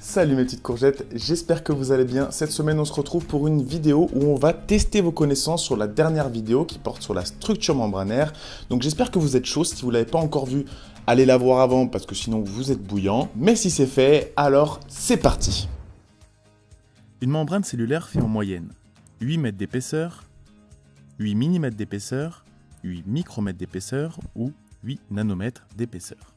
Salut mes petites courgettes, j'espère que vous allez bien. Cette semaine, on se retrouve pour une vidéo où on va tester vos connaissances sur la dernière vidéo qui porte sur la structure membranaire. Donc j'espère que vous êtes chaud. Si vous ne l'avez pas encore vu, allez la voir avant parce que sinon vous êtes bouillant. Mais si c'est fait, alors c'est parti. Une membrane cellulaire fait en moyenne 8 mètres d'épaisseur, 8 mm d'épaisseur, 8 micromètres d'épaisseur ou 8 nanomètres d'épaisseur.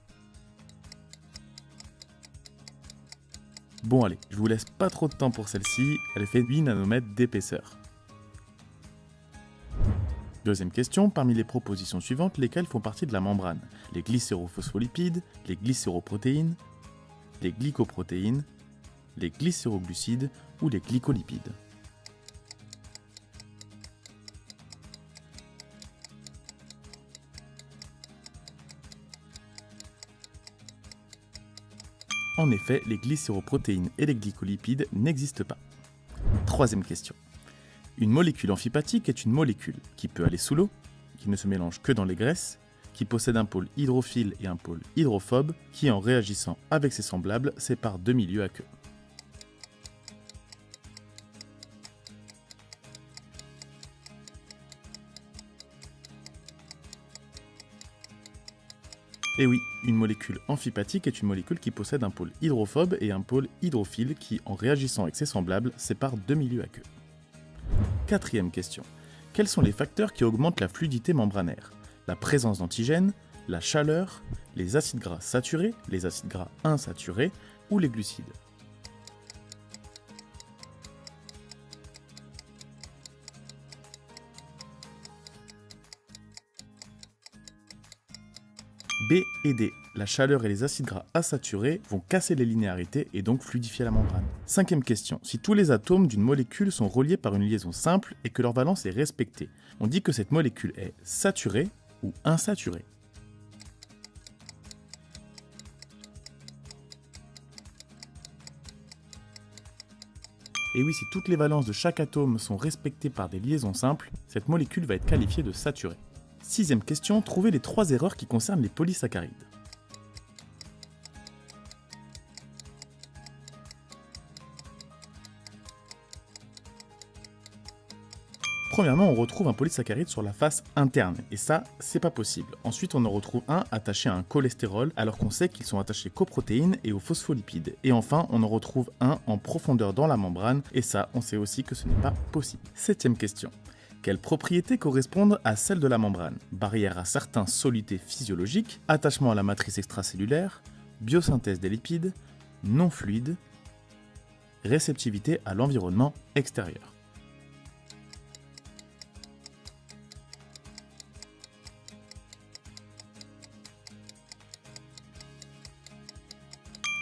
Bon allez, je vous laisse pas trop de temps pour celle-ci, elle fait 8 nanomètres d'épaisseur. Deuxième question, parmi les propositions suivantes, lesquelles font partie de la membrane? Les glycérophospholipides, les glycéroprotéines, les glycoprotéines, les glycéroglucides ou les glycolipides. En effet, les glycéroprotéines et les glycolipides n'existent pas. Troisième question. Une molécule amphipathique est une molécule qui peut aller sous l'eau, qui ne se mélange que dans les graisses, qui possède un pôle hydrophile et un pôle hydrophobe, qui en réagissant avec ses semblables sépare deux milieux aqueux. Et oui, une molécule amphipathique est une molécule qui possède un pôle hydrophobe et un pôle hydrophile qui, en réagissant avec ses semblables, séparent deux milieux aqueux. Quatrième question. Quels sont les facteurs qui augmentent la fluidité membranaire? La présence d'antigènes, la chaleur, les acides gras saturés, les acides gras insaturés ou les glucides? B et D, la chaleur et les acides gras insaturés vont casser les linéarités et donc fluidifier la membrane. Cinquième question, si tous les atomes d'une molécule sont reliés par une liaison simple et que leur valence est respectée, on dit que cette molécule est saturée ou insaturée? Et oui, si toutes les valences de chaque atome sont respectées par des liaisons simples, cette molécule va être qualifiée de saturée. Sixième question, trouvez les 3 erreurs qui concernent les polysaccharides. Premièrement, on retrouve un polysaccharide sur la face interne, et ça, c'est pas possible. Ensuite, on en retrouve un attaché à un cholestérol, alors qu'on sait qu'ils sont attachés qu'aux protéines et aux phospholipides. Et enfin, on en retrouve un en profondeur dans la membrane, et ça, on sait aussi que ce n'est pas possible. Septième question. Quelles propriétés correspondent à celles de la membrane? Barrière à certains solutés physiologiques, attachement à la matrice extracellulaire, biosynthèse des lipides, non fluide, réceptivité à l'environnement extérieur.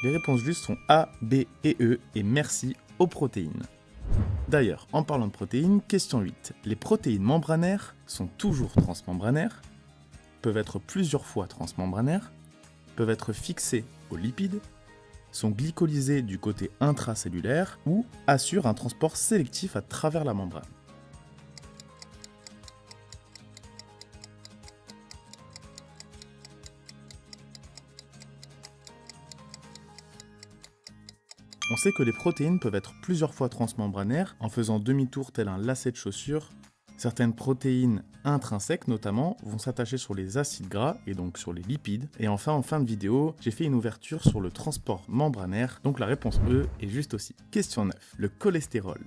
Les réponses justes sont A, B et E, et merci aux protéines. D'ailleurs, en parlant de protéines, question 8. Les protéines membranaires sont toujours transmembranaires, peuvent être plusieurs fois transmembranaires, peuvent être fixées aux lipides, sont glycolysées du côté intracellulaire ou assurent un transport sélectif à travers la membrane. On sait que les protéines peuvent être plusieurs fois transmembranaires en faisant demi-tour tel un lacet de chaussure. Certaines protéines intrinsèques notamment vont s'attacher sur les acides gras et donc sur les lipides. Et enfin, en fin de vidéo, j'ai fait une ouverture sur le transport membranaire, donc la réponse E est juste aussi. Question 9. Le cholestérol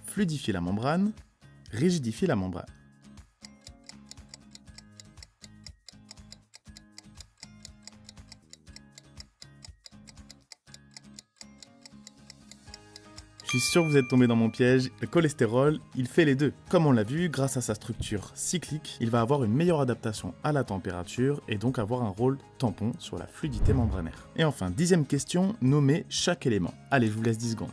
fluidifie la membrane, rigidifie la membrane. Je suis sûr que vous êtes tombé dans mon piège, le cholestérol, il fait les deux. Comme on l'a vu, grâce à sa structure cyclique, il va avoir une meilleure adaptation à la température et donc avoir un rôle tampon sur la fluidité membranaire. Et enfin, 10e question, nommez chaque élément. Allez, je vous laisse 10 secondes.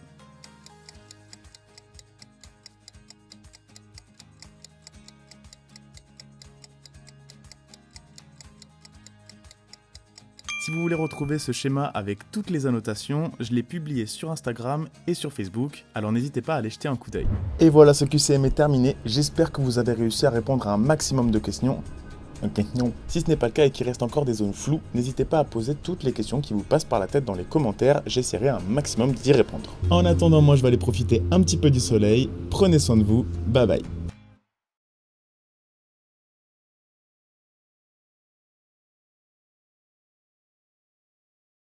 Si vous voulez retrouver ce schéma avec toutes les annotations, je l'ai publié sur Instagram et sur Facebook, alors n'hésitez pas à aller jeter un coup d'œil. Et voilà, ce QCM est terminé. J'espère que vous avez réussi à répondre à un maximum de questions. Ok, non. Si ce n'est pas le cas et qu'il reste encore des zones floues, n'hésitez pas à poser toutes les questions qui vous passent par la tête dans les commentaires, j'essaierai un maximum d'y répondre. En attendant, moi je vais aller profiter un petit peu du soleil, prenez soin de vous, bye bye.